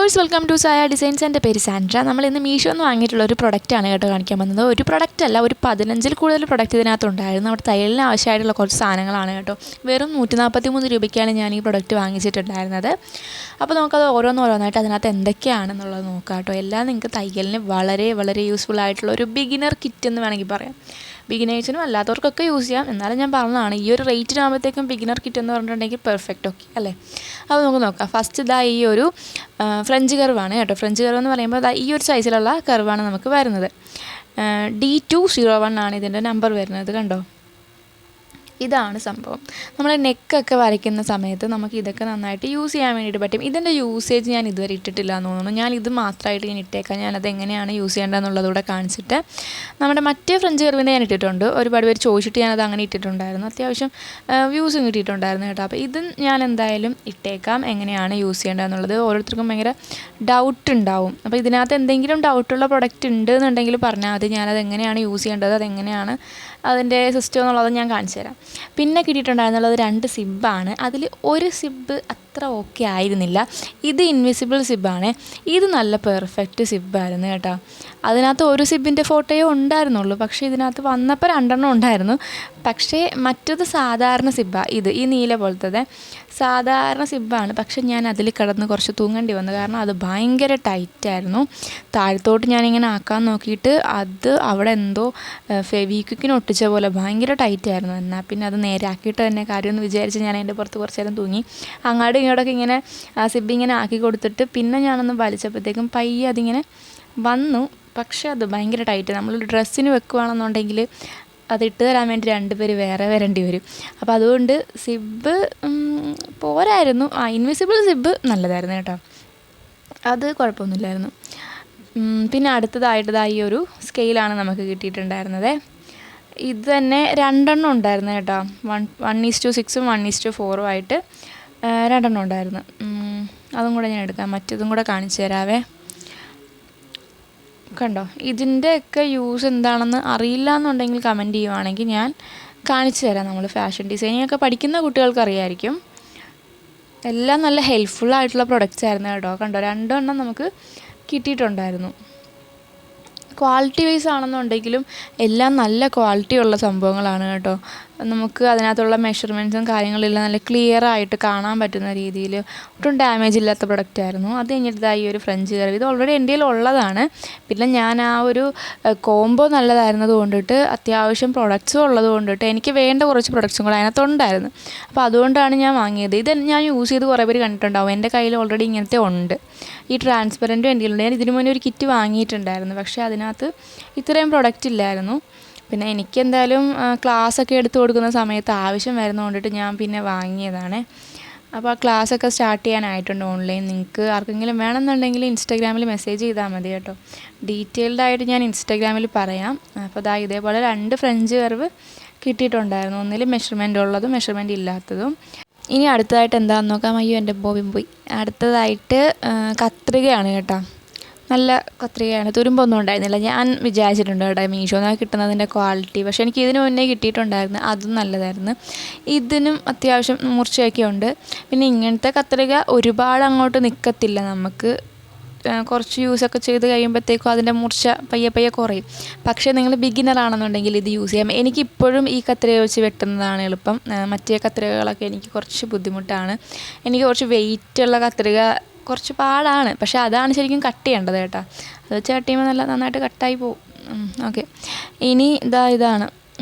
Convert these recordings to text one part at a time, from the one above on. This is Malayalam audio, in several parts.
Viewers, welcome to Saya designs. എൻ്റെ പേര് സാൻഡ്ര. നമ്മൾ ഇന്ന് മീഷോ എന്ന് വാങ്ങിയിട്ടുള്ള ഒരു പ്രൊഡക്റ്റാണ് കേട്ടോ കാണിക്കാൻ വന്നത്. ഒരു പ്രൊഡക്റ്റ് അല്ല, ഒരു 15-ൽ കൂടുതൽ പ്രൊഡക്റ്റ് ഇതിനകത്തുണ്ടായിരുന്നു. നമ്മുടെ തയ്യലിന് ആവശ്യമായിട്ടുള്ള കുറച്ച് സാധനങ്ങളാണ് കേട്ടോ. വെറും 143 രൂപയ്ക്കാണ് ഞാൻ ഈ പ്രൊഡക്റ്റ് വാങ്ങിച്ചിട്ടുണ്ടായിരുന്നത്. അപ്പോൾ നമുക്കത് ഓരോന്നോരോന്നായിട്ട് അതിനകത്ത് എന്തൊക്കെയാണെന്നുള്ളത് നോക്കാം കേട്ടോ. എല്ലാം നിങ്ങൾക്ക് തയ്യലിന് വളരെ വളരെ യൂസ്ഫുൾ ആയിട്ടുള്ള ഒരു ബിഗിനർ കിറ്റ് എന്ന് വേണമെങ്കിൽ പറയാം. ബിഗിനേഴ്സിനും അല്ലാത്തവർക്കൊക്കെ യൂസ് ചെയ്യാം. എന്നാലും ഞാൻ പറഞ്ഞതാണ്, ഈ ഒരു റേറ്റിനാകുമ്പോഴത്തേക്കും ബിഗിനർ കിറ്റ് എന്ന് പറഞ്ഞിട്ടുണ്ടെങ്കിൽ പെർഫെക്റ്റ് ഓക്കെ അല്ലേ. അപ്പോൾ നമുക്ക് നോക്കാം. ഫസ്റ്റ് ഇതാ ഈ ഒരു ഫ്രഞ്ച് കർവാണ് കേട്ടോ. ഫ്രഞ്ച് കർവ് എന്ന് പറയുമ്പോൾ ഈ ഒരു സൈസിലുള്ള കർവാണ് നമുക്ക് വരുന്നത്. D201 ആണ് ഇതിൻ്റെ നമ്പർ വരുന്നത്. കണ്ടോ, ഇതാണ് സംഭവം. നമ്മൾ നെക്കൊക്കെ വരയ്ക്കുന്ന സമയത്ത് നമുക്ക് ഇതൊക്കെ നന്നായിട്ട് യൂസ് ചെയ്യാൻ വേണ്ടിയിട്ട് പറ്റും. ഇതിൻ്റെ യൂസേജ് ഞാൻ ഇതുവരെ ഇട്ടിട്ടില്ല എന്ന് തോന്നുന്നു. ഞാൻ ഇത് മാത്രമായിട്ട് ഞാൻ ഇട്ടേക്കാം. ഞാനത് എങ്ങനെയാണ് യൂസ് ചെയ്യേണ്ടതെന്നുള്ളതൂടെ കാണിച്ചിട്ട്. നമ്മുടെ മറ്റേ ഫ്രഞ്ച് കർവിൻ്റെ ഞാൻ ഇട്ടിട്ടുണ്ട്. ഒരുപാട് പേര് ചോദിച്ചിട്ട് ഞാനത് അങ്ങനെ ഇട്ടിട്ടുണ്ടായിരുന്നു. അത്യാവശ്യം വ്യൂസും കിട്ടിയിട്ടുണ്ടായിരുന്നു കേട്ടോ. അപ്പോൾ ഇത് ഞാൻ എന്തായാലും ഇട്ടേക്കാം, എങ്ങനെയാണ് യൂസ് ചെയ്യേണ്ടതെന്നുള്ളത്. ഓരോരുത്തർക്കും ഭയങ്കര ഡൗട്ട് ഉണ്ടാവും. അപ്പോൾ ഇതിനകത്ത് എന്തെങ്കിലും ഡൗട്ടുള്ള പ്രൊഡക്റ്റ് ഉണ്ട് എന്നുണ്ടെങ്കിൽ പറഞ്ഞാൽ മതി. ഞാനത് എങ്ങനെയാണ് യൂസ് ചെയ്യേണ്ടത്, അതെങ്ങനെയാണ് അതിൻ്റെ സിസ്റ്റം എന്നുള്ളത് ഞാൻ കാണിച്ചു തരാം. പിന്നെ കിട്ടിയിട്ടുണ്ടായിരുന്നുള്ളത് 2 സിബ്ബാണ്. അതിൽ ഒരു സിബ്ബ് അത്ര ഓക്കെ ആയിരുന്നില്ല. ഇത് ഇൻവിസിബിൾ സിബ്ബാണ്. ഇത് നല്ല പെർഫെക്റ്റ് സിബ്ബായിരുന്നു കേട്ടോ. അതിനകത്ത് ഒരു സിബ്ബിൻ്റെ ഫോട്ടോയോ ഉണ്ടായിരുന്നുള്ളൂ. പക്ഷേ ഇതിനകത്ത് വന്നപ്പോൾ 2 ഉണ്ടായിരുന്നു. പക്ഷേ മറ്റത് സാധാരണ സിബ്ബാണ്. ഇത് ഈ നീല പോലത്തത് സാധാരണ സിബ്ബാണ്. പക്ഷെ ഞാൻ അതിൽ കിടന്ന് കുറച്ച് തൂങ്ങേണ്ടി വന്നു. കാരണം അത് ഭയങ്കര ടൈറ്റായിരുന്നു. താഴത്തോട്ട് ഞാനിങ്ങനെ ആക്കാൻ നോക്കിയിട്ട് അത് അവിടെ എന്തോ ഫെവിക്വിക്കിന് ഒട്ടിച്ച പോലെ ഭയങ്കര ടൈറ്റായിരുന്നു. എന്നാൽ പിന്നെ അത് നേരെ ആക്കിയിട്ട് തന്നെ കാര്യമെന്ന് വിചാരിച്ച് ഞാൻ അതിൻ്റെ പുറത്ത് കുറച്ച് നേരം തൂങ്ങി. അങ്ങോട്ടും ഇങ്ങോട്ടൊക്കെ ഇങ്ങനെ സിബ്ബ് ഇങ്ങനെ ആക്കി കൊടുത്തിട്ട് പിന്നെ ഞാനൊന്ന് വലിച്ചപ്പോഴത്തേക്കും പയ്യെ അതിങ്ങനെ വന്നു. പക്ഷേ അത് ഭയങ്കര ടൈറ്റ്. നമ്മൾ ഡ്രസ്സിന് വെക്കുകയാണെന്നുണ്ടെങ്കിൽ അത് ഇട്ട് തരാൻ വേണ്ടി 2 പേര് വേറെ വരേണ്ടി വരും. അപ്പോൾ അതുകൊണ്ട് സിബ്ബ് പോരായിരുന്നു. ഇൻവിസിബിൾ സിബ്ബ് നല്ലതായിരുന്നു കേട്ടോ, അത് കുഴപ്പമൊന്നുമില്ലായിരുന്നു. പിന്നെ അടുത്തതായിട്ട് ഈ ഒരു സ്കെയിലാണ് നമുക്ക് കിട്ടിയിട്ടുണ്ടായിരുന്നത്. ഇത് തന്നെ 2 ഉണ്ടായിരുന്നു കേട്ടോ. 1:6ഉം 1:4ഉം ആയിട്ട് 2 ഉണ്ടായിരുന്നു. അതും കൂടെ ഞാൻ എടുക്കാം, മറ്റതും കൂടെ കാണിച്ചു തരാവേ. കണ്ടോ, ഇതിൻ്റെയൊക്കെ യൂസ് എന്താണെന്ന് അറിയില്ല എന്നുണ്ടെങ്കിൽ കമൻറ്റ് ചെയ്യുവാണെങ്കിൽ ഞാൻ കാണിച്ചു തരാം. നമ്മൾ ഫാഷൻ ഡിസൈനിങ് ഒക്കെ പഠിക്കുന്ന കുട്ടികൾക്ക് അറിയായിരിക്കും. എല്ലാം നല്ല ഹെൽപ്ഫുള്ളായിട്ടുള്ള പ്രൊഡക്റ്റ്സ് ആയിരുന്നു കേട്ടോ. കണ്ടോ, 2 നമുക്ക് കിട്ടിയിട്ടുണ്ടായിരുന്നു. ക്വാളിറ്റി വൈസ് ആണെന്നുണ്ടെങ്കിലും എല്ലാം നല്ല ക്വാളിറ്റി ഉള്ള സംഭവങ്ങളാണ് കേട്ടോ. നമുക്ക് അതിനകത്തുള്ള മെഷർമെൻറ്റ്സും കാര്യങ്ങളെല്ലാം നല്ല ക്ലിയർ ആയിട്ട് കാണാൻ പറ്റുന്ന രീതിയിൽ ഒട്ടും ഡാമേജ് ഇല്ലാത്ത പ്രൊഡക്റ്റ് ആയിരുന്നു. അത് കഴിഞ്ഞിട്ട് ഈ ഒരു ഫ്രഞ്ച് കർവ്, ഇത് ഓൾറെഡി എൻ്റെ കയ്യിൽ ഉള്ളതാണ്. പിന്നെ ഞാൻ ആ ഒരു കോംബോ നല്ലതായിരുന്നത് കൊണ്ടിട്ട് അത്യാവശ്യം പ്രൊഡക്ട്സും ഉള്ളത് കൊണ്ടിട്ട് എനിക്ക് വേണ്ട കുറച്ച് പ്രൊഡക്ട്സും കൂടെ അതിനകത്തുണ്ടായിരുന്നു. അപ്പോൾ അതുകൊണ്ടാണ് ഞാൻ വാങ്ങിയത്. ഇത് ഞാൻ യൂസ് ചെയ്ത് കുറേ പേര് കണ്ടിട്ടുണ്ടാവും. എൻ്റെ കയ്യിൽ ഓൾറെഡി ഇങ്ങനത്തെ ഉണ്ട്. ഈ ട്രാൻസ്പെറൻറ്റും എൻ്റെ കയ്യിലുണ്ട്. ഞാൻ ഇതിനു മുന്നേ ഒരു കിറ്റ് വാങ്ങിയിട്ടുണ്ടായിരുന്നു. പക്ഷേ അതിനകത്ത് ഇത്രയും പ്രൊഡക്റ്റ് ഇല്ലായിരുന്നു. പിന്നെ എനിക്കെന്തായാലും ക്ലാസ്സൊക്കെ എടുത്തു കൊടുക്കുന്ന സമയത്ത് ആവശ്യം വരുന്നതുകൊണ്ടിട്ട് ഞാൻ പിന്നെ വാങ്ങിയതാണ്. അപ്പോൾ ആ ക്ലാസ്സൊക്കെ സ്റ്റാർട്ട് ചെയ്യാനായിട്ടുണ്ട് ഓൺലൈൻ. നിങ്ങൾക്ക് ആർക്കെങ്കിലും വേണമെന്നുണ്ടെങ്കിൽ ഇൻസ്റ്റാഗ്രാമിൽ മെസ്സേജ് ചെയ്താൽ മതി കേട്ടോ. ഡീറ്റെയിൽഡായിട്ട് ഞാൻ ഇൻസ്റ്റാഗ്രാമിൽ പറയാം. അപ്പോൾ ഇതേപോലെ 2 ഫ്രഞ്ച് കർവ് കിട്ടിയിട്ടുണ്ടായിരുന്നു. ഒന്നിൽ മെഷർമെൻ്റ് ഉള്ളതും മെഷർമെൻ്റ് ഇല്ലാത്തതും. ഇനി അടുത്തതായിട്ട് എന്താണെന്ന് നോക്കാം. അയ്യോ, എൻ്റെ ബോബിൻ പോയി. അടുത്തതായിട്ട് കത്രികയാണ് കേട്ടോ. നല്ല കത്രികയാണ്. തുരുമ്പൊന്നും ഉണ്ടായിരുന്നില്ല. ഞാൻ വിചാരിച്ചിട്ടുണ്ട് കേട്ടോ മീഷോന്ന് കിട്ടുന്നതിൻ്റെ ക്വാളിറ്റി. പക്ഷേ എനിക്ക് ഇതിന് മുന്നേ കിട്ടിയിട്ടുണ്ടായിരുന്നു, അതും നല്ലതായിരുന്നു. ഇതിനും അത്യാവശ്യം മൂർച്ചയൊക്കെ ഉണ്ട്. പിന്നെ ഇങ്ങനത്തെ കത്രിക ഒരുപാട് അങ്ങോട്ട് നിൽക്കത്തില്ല. നമുക്ക് കുറച്ച് യൂസൊക്കെ ചെയ്ത് കഴിയുമ്പോഴത്തേക്കും അതിൻ്റെ മൂർച്ച പയ്യെ പയ്യെ കുറയും. പക്ഷേ നിങ്ങൾ ബിഗിനർ ആണെന്നുണ്ടെങ്കിൽ ഇത് യൂസ് ചെയ്യാം. എനിക്കിപ്പോഴും ഈ കത്രിക വെച്ച് വെട്ടുന്നതാണ് എളുപ്പം. മറ്റേ കത്രികകളൊക്കെ എനിക്ക് കുറച്ച് ബുദ്ധിമുട്ടാണ്. എനിക്ക് കുറച്ച് വെയിറ്റുള്ള കത്രിക കുറച്ച് പാടാണ്. പക്ഷേ അതാണ് ശരിക്കും കട്ട് ചെയ്യേണ്ടത് കേട്ടോ. അത് വെച്ച് കട്ട് ചെയ്യുമ്പോൾ നല്ല നന്നായിട്ട് കട്ടായി പോവും. ഓക്കെ, ഇനി ഇതാണ്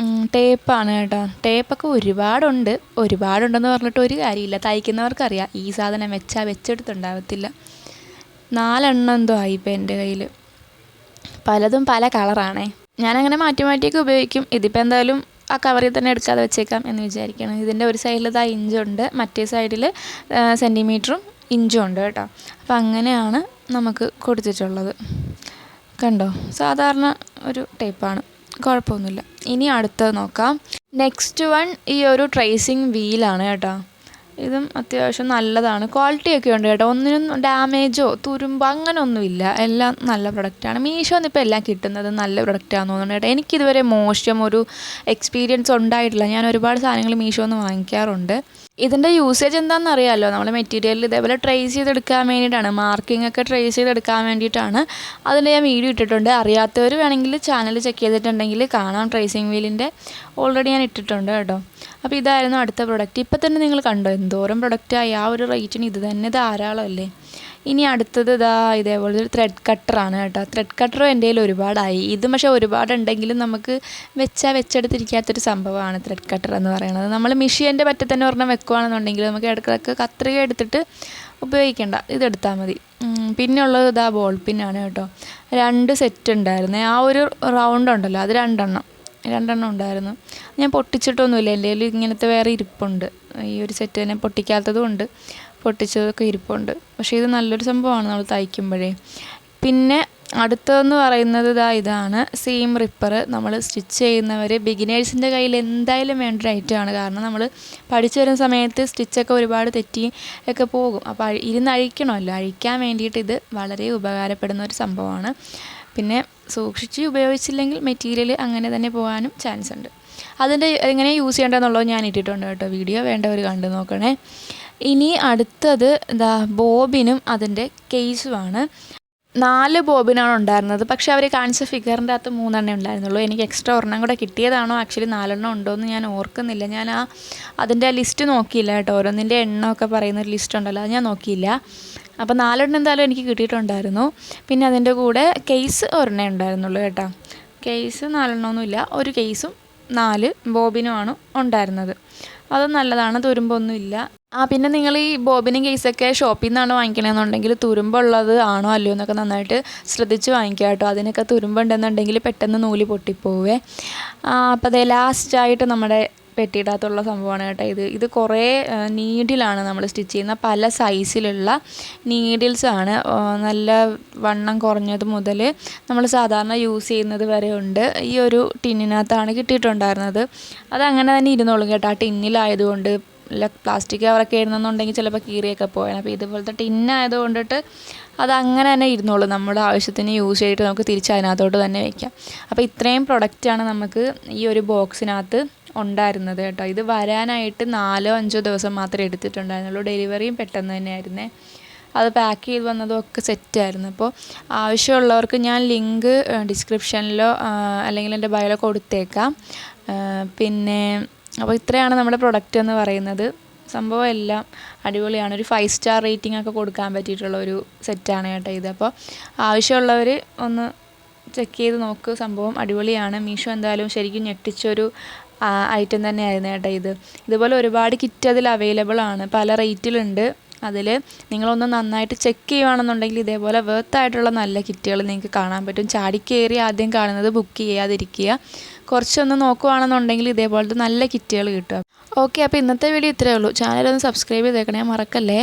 ടേപ്പാണ് കേട്ടോ. ടേപ്പൊക്കെ ഒരുപാടുണ്ടെന്ന് പറഞ്ഞിട്ട് ഒരു കാര്യമില്ല. തയ്ക്കുന്നവർക്കറിയാം ഈ സാധനം വെച്ചെടുത്തുണ്ടാവത്തില്ല. 4 എന്തോ ആയി ഇപ്പോൾ എൻ്റെ കയ്യിൽ. പലതും പല കളറാണേ. ഞാനങ്ങനെ മാറ്റിയൊക്കെ ഉപയോഗിക്കും. ഇതിപ്പോൾ എന്തായാലും ആ കവറിൽ തന്നെ എടുക്കാതെ വെച്ചേക്കാം എന്ന് വിചാരിക്കണം. ഇതിൻ്റെ ഒരു സൈഡിൽ ഇഞ്ചുണ്ട്, മറ്റേ സൈഡിൽ സെൻറ്റിമീറ്ററും ഇഞ്ചും ഉണ്ട് കേട്ടോ. അപ്പോൾ അങ്ങനെയാണ് നമുക്ക് കൊടുത്തിട്ടുള്ളത്. കണ്ടോ, സാധാരണ ഒരു ടൈപ്പാണ്, കുഴപ്പമൊന്നുമില്ല. ഇനി അടുത്തത് നോക്കാം. നെക്സ്റ്റ് വൺ ഈ ഒരു ട്രേസിങ് വീലാണ് കേട്ടോ. ഇതും അത്യാവശ്യം നല്ലതാണ്. ക്വാളിറ്റിയൊക്കെ ഉണ്ട് കേട്ടോ. ഒന്നിനും ഡാമേജോ തുരുമ്പോ അങ്ങനെ ഒന്നുമില്ല. എല്ലാം നല്ല പ്രൊഡക്റ്റാണ്. മീഷോന്ന് ഇപ്പോൾ എല്ലാം കിട്ടുന്നത് നല്ല പ്രൊഡക്റ്റാണെന്ന് തോന്നുന്നു കേട്ടോ. എനിക്കിതുവരെ മോശം ഒരു എക്സ്പീരിയൻസ് ഉണ്ടായിട്ടില്ല. ഞാൻ ഒരുപാട് സാധനങ്ങൾ മീഷോന്ന് വാങ്ങിക്കാറുണ്ട്. ഇതിൻ്റെ യൂസേജ് എന്താണെന്ന് അറിയാമല്ലോ, നമ്മൾ മെറ്റീരിയൽ ഇതേപോലെ ട്രേസ് ചെയ്തെടുക്കാൻ വേണ്ടിയിട്ടാണ്, മാർക്കിംഗ് ഒക്കെ ട്രേസ് ചെയ്തെടുക്കാൻ വേണ്ടിയിട്ടാണ്. അതിൻ്റെ ഞാൻ വീഡിയോ ഇട്ടിട്ടുണ്ട്. അറിയാത്തവർ വേണമെങ്കിൽ ചാനൽ ചെക്ക് ചെയ്തിട്ടുണ്ടെങ്കിൽ കാണാം. ട്രേസിങ് വീലിൻ്റെ ഓൾറെഡി ഞാൻ ഇട്ടിട്ടുണ്ട് കേട്ടോ. അപ്പോൾ ഇതായിരുന്നു അടുത്ത പ്രൊഡക്റ്റ്. ഇപ്പം തന്നെ നിങ്ങൾ കണ്ടോ എന്തോരം പ്രൊഡക്റ്റായി. ആ ഒരു റേറ്റിന് ഇത് തന്നെ ധാരാളമല്ലേ. ഇനി അടുത്തത് ഇതേപോലെ ഒരു ത്രെഡ് കട്ടറാണ് കേട്ടോ. ത്രെഡ് കട്ടറും എൻ്റെ കയ്യിൽ ഒരുപാടായി. ഇത് പക്ഷേ ഒരുപാടുണ്ടെങ്കിലും നമുക്ക് വെച്ചെടുത്തിരിക്കാത്തൊരു സംഭവമാണ് ത്രെഡ് കട്ടർ എന്ന് പറയുന്നത്. നമ്മൾ മെഷീൻ്റെ പറ്റി തന്നെ ഒരെണ്ണം വെക്കുകയാണെന്നുണ്ടെങ്കിൽ നമുക്ക് ഇടയ്ക്കിടയ്ക്ക് കത്രിക എടുത്തിട്ട് ഉപയോഗിക്കേണ്ട, ഇതെടുത്താൽ മതി. പിന്നെ ഉള്ളത് ബോൾ പിന്നാണ് കേട്ടോ. 2 സെറ്റ് ഉണ്ടായിരുന്നു. ആ ഒരു റൗണ്ട് ഉണ്ടല്ലോ, അത് രണ്ടെണ്ണം ഉണ്ടായിരുന്നു. ഞാൻ പൊട്ടിച്ചിട്ടൊന്നുമില്ല. എൻ്റെ കയ്യിൽ ഇങ്ങനത്തെ വേറെ ഇരിപ്പുണ്ട്. ഈ ഒരു സെറ്റ് തന്നെ പൊട്ടിക്കാത്തതും ഉണ്ട്, പൊട്ടിച്ചതൊക്കെ ഇരിപ്പുണ്ട്. പക്ഷേ ഇത് നല്ലൊരു സംഭവമാണ് നമ്മൾ തയ്ക്കുമ്പോഴേ. പിന്നെ അടുത്തതെന്ന് പറയുന്നത് ഇതാണ് സീം റിപ്പർ. നമ്മൾ സ്റ്റിച്ച് ചെയ്യുന്നവർ ബിഗിനേഴ്സിൻ്റെ കയ്യിൽ എന്തായാലും വേണ്ട ഒരു ഐറ്റമാണ്. കാരണം നമ്മൾ പഠിച്ചു വരുന്ന സമയത്ത് സ്റ്റിച്ചൊക്കെ ഒരുപാട് തെറ്റി ഒക്കെ പോകും. അപ്പോൾ ഇരുന്ന് അഴിക്കണമല്ലോ, അഴിക്കാൻ വേണ്ടിയിട്ട് ഇത് വളരെ ഉപകാരപ്പെടുന്ന ഒരു സംഭവമാണ്. പിന്നെ സൂക്ഷിച്ച് ഉപയോഗിച്ചില്ലെങ്കിൽ മെറ്റീരിയൽ അങ്ങനെ തന്നെ പോകാനും ചാൻസ് ഉണ്ട്. അതിൻ്റെ എങ്ങനെ യൂസ് ചെയ്യേണ്ടതെന്നുള്ളത് ഞാൻ ഇട്ടിട്ടുണ്ട് കേട്ടോ. വീഡിയോ വേണ്ടവർ കണ്ടു നോക്കണേ. ഇനി അടുത്തത് ബോബിനും അതിൻ്റെ കേസുമാണ്. 4 ബോബിനാണ് ഉണ്ടായിരുന്നത്. പക്ഷേ അവർ കാണിച്ച ഫിഗറിൻ്റെ അകത്ത് 3 ഉണ്ടായിരുന്നുള്ളൂ. എനിക്ക് എക്സ്ട്രാ ഒരെണ്ണം കൂടെ കിട്ടിയതാണോ, ആക്ച്വലി 4 ഉണ്ടോ എന്ന് ഞാൻ ഓർക്കുന്നില്ല. ഞാൻ അതിൻ്റെ ലിസ്റ്റ് നോക്കിയില്ല കേട്ടോ. ഓരോന്നിൻ്റെ എണ്ണമൊക്കെ പറയുന്നൊരു ലിസ്റ്റ് ഉണ്ടല്ലോ, അത് ഞാൻ നോക്കിയില്ല. അപ്പോൾ 4 എന്തായാലും എനിക്ക് കിട്ടിയിട്ടുണ്ടായിരുന്നു. പിന്നെ അതിൻ്റെ കൂടെ കേസ് ഒരെണ്ണേ ഉണ്ടായിരുന്നുള്ളൂ കേട്ടോ. കേസ് 4 ഒരു കേസും 4 ബോബിനുമാണ് ഉണ്ടായിരുന്നത്. അത് നല്ലതാണ്, തുരുമ്പൊന്നുമില്ല. പിന്നെ നിങ്ങൾ ഈ ബോബിനും കേസൊക്കെ ഷോപ്പിൽ നിന്നാണ് വാങ്ങിക്കണമെന്നുണ്ടെങ്കിൽ തുരുമ്പുള്ളത് ആണോ അല്ലയോ എന്നൊക്കെ നന്നായിട്ട് ശ്രദ്ധിച്ച് വാങ്ങിക്കുക കേട്ടോ. അതിനൊക്കെ തുരുമ്പുണ്ടെന്നുണ്ടെങ്കിൽ പെട്ടെന്ന് നൂല് പൊട്ടിപ്പോവേ. അപ്പോൾ അത് ലാസ്റ്റായിട്ട് നമ്മുടെ പെട്ടിയിടത്തുള്ള സംഭവമാണ് കേട്ടോ. ഇത് കുറേ നീഡിലാണ് നമ്മൾ സ്റ്റിച്ച് ചെയ്യുന്ന, പല സൈസിലുള്ള നീഡിൽസാണ്. നല്ല വണ്ണം കുറഞ്ഞത് മുതൽ നമ്മൾ സാധാരണ യൂസ് ചെയ്യുന്നത് വരെ ഉണ്ട്. ഈ ഒരു ടിന്നിനകത്താണ് കിട്ടിയിട്ടുണ്ടായിരുന്നത്. അതങ്ങനെ തന്നെ ഇരുന്നോളും കേട്ടോ. ആ ടിന്നിലായതുകൊണ്ട് പ്ലാസ്റ്റിക് കവറൊക്കെ ആയിരുന്നെന്നുണ്ടെങ്കിൽ ചിലപ്പോൾ കീറിയൊക്കെ പോയാൽ. അപ്പോൾ ഇതുപോലത്തെ ടിന്നായത് കൊണ്ടിട്ട് അതങ്ങനെ തന്നെ ഇരുന്നോളും. നമ്മുടെ ആവശ്യത്തിന് യൂസ് ചെയ്തിട്ട് നമുക്ക് തിരിച്ച് അതിനകത്തോട്ട് തന്നെ വയ്ക്കാം. അപ്പോൾ ഇത്രയും പ്രൊഡക്റ്റാണ് നമുക്ക് ഈ ഒരു ബോക്സിനകത്ത് ഉണ്ടായിരുന്നത് കേട്ടോ. ഇത് വരാനായിട്ട് 4-5 ദിവസം മാത്രമേ എടുത്തിട്ടുണ്ടായിരുന്നുള്ളൂ. ഡെലിവറിയും പെട്ടെന്ന് തന്നെയായിരുന്നേ. അത് പാക്ക് ചെയ്ത് വന്നതും ഒക്കെ സെറ്റായിരുന്നു. അപ്പോൾ ആവശ്യമുള്ളവർക്ക് ഞാൻ ലിങ്ക് ഡിസ്ക്രിപ്ഷനിലോ അല്ലെങ്കിൽ എൻ്റെ ബയോയിലോ കൊടുത്തേക്കാം. പിന്നെ അപ്പോൾ ഇത്രയാണ് നമ്മുടെ പ്രൊഡക്റ്റ് എന്ന് പറയുന്നത്. സംഭവം എല്ലാം അടിപൊളിയാണ്. ഒരു 5 സ്റ്റാർ റേറ്റിംഗ് ഒക്കെ കൊടുക്കാൻ പറ്റിയിട്ടുള്ള ഒരു സെറ്റാണ് കേട്ടോ ഇത്. അപ്പോൾ ആവശ്യമുള്ളവർ ഒന്ന് ചെക്ക് ചെയ്ത് നോക്ക്. സംഭവം അടിപൊളിയാണ്. മീഷോ എന്തായാലും ശരിക്കും ഞെട്ടിച്ചൊരു ഐറ്റം തന്നെയായിരുന്നു കേട്ടോ ഇത്. ഇതുപോലെ ഒരുപാട് കിറ്റ് അതിൽ അവൈലബിൾ ആണ്, പല റേറ്റിലുണ്ട്. അതിൽ നിങ്ങളൊന്ന് നന്നായിട്ട് ചെക്ക് ചെയ്യുകയാണെന്നുണ്ടെങ്കിൽ ഇതേപോലെ വേർത്തായിട്ടുള്ള നല്ല കിറ്റുകൾ നിങ്ങൾക്ക് കാണാൻ പറ്റും. ചാടിക്കയറി ആദ്യം കാണുന്നത് ബുക്ക് ചെയ്യാതിരിക്കുക. കുറച്ചൊന്ന് നോക്കുകയാണെന്നുണ്ടെങ്കിൽ ഇതേപോലത്തെ നല്ല കിറ്റുകൾ കിട്ടും. ഓക്കെ, അപ്പോൾ ഇന്നത്തെ വീഡിയോ ഇത്രയേ ഉള്ളൂ. ചാനലൊന്ന് സബ്സ്ക്രൈബ് ചെയ്തേക്കണേ, മറക്കല്ലേ.